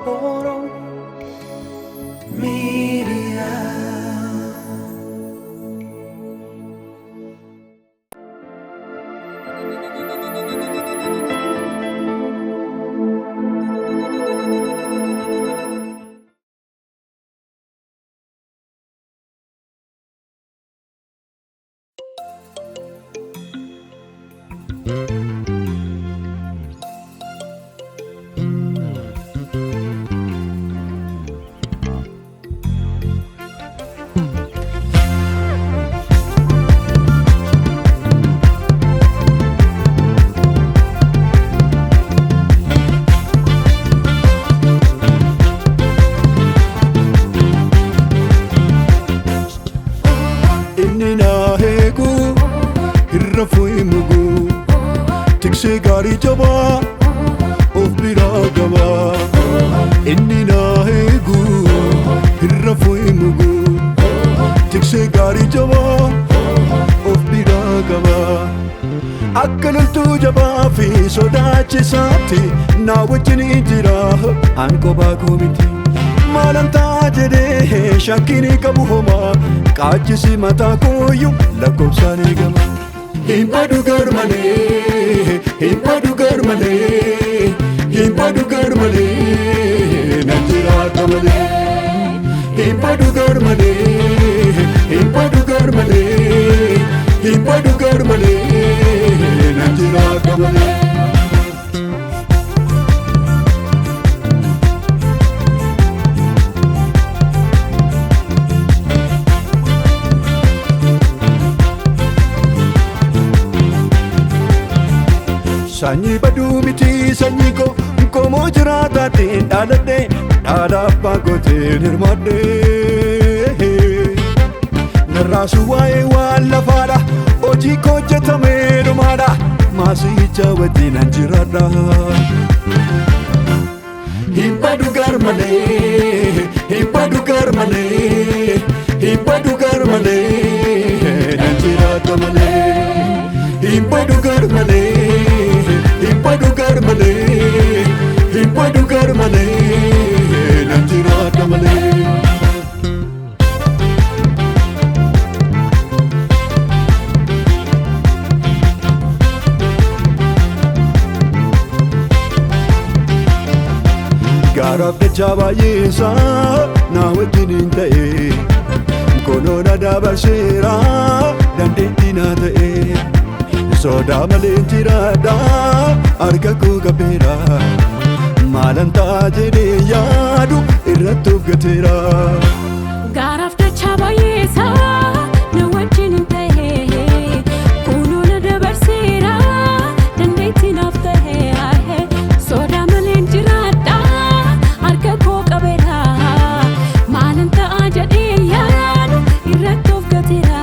Oro Media. Tikse gari jaba of biragaba inni na hegu hirrafu imugu tikse gari jaba of biragaba akkaltu jaba fi sodachi sati na wajini jira anko ba komiti malanta jede shakini kabu homa kaachisi mata koyu lakobsani gama Himpadu garmale, himpadu garmale, himpadu garmale, najira kamale. Himpadu garmale, himpadu garmale, himpadu garmale, najira kamale. Sanyi badu miti sanyi ko komo jirata tin dalade dalapa ko tin hirmade narasu wae wala fala oji ko jetame dumada masi chawati nanjirada himpadu garmale himpadu garmale himpadu garmale nanjirada male himpadu garmale Himpadu garmale, himpadu garmale, nanjira kamale. Garab de chaba yesa na wajinin tae, kono na dabarsera dandetina tae. Soda malentirada arga ko gabera malanta jede yadu irratu gatera Garaf da chaba yesa na wajin tahe kuno na dabarsera dandeti nafta hai soda malentirada arga ko gabera malanta jede yadu irratu gatera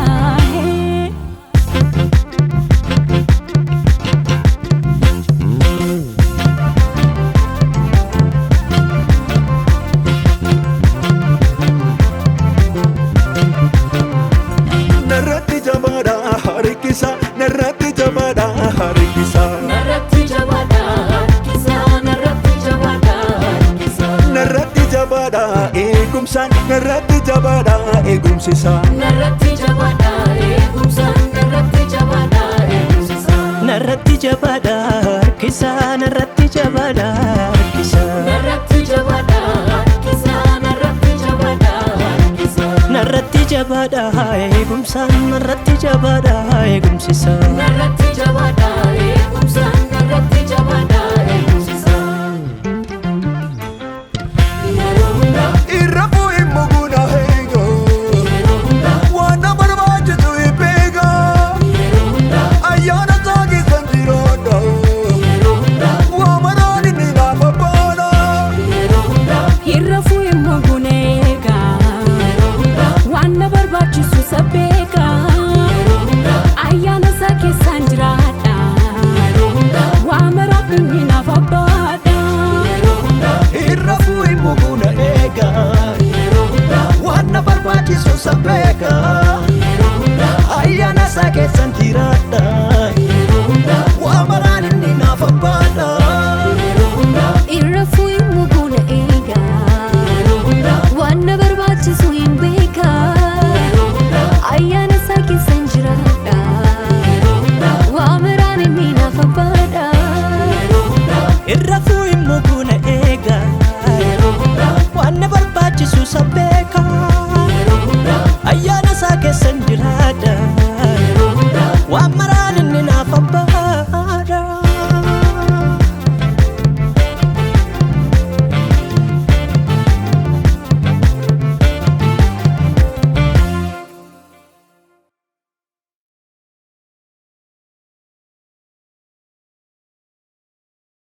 Narratti jabada harikisa narratti jabada harikisa narratti jabada harkisa narratti jabada harkisa narratti jabada egumsan narratti jabada egumsisa narratti jabada egumsa narratti jabada egumsa narratti jabada harkisa narratti jabada harkisa narratti jabada harkisa narratti jabada harkisa narratti jabada egumsa narratti jabada egumsisa narratti jabada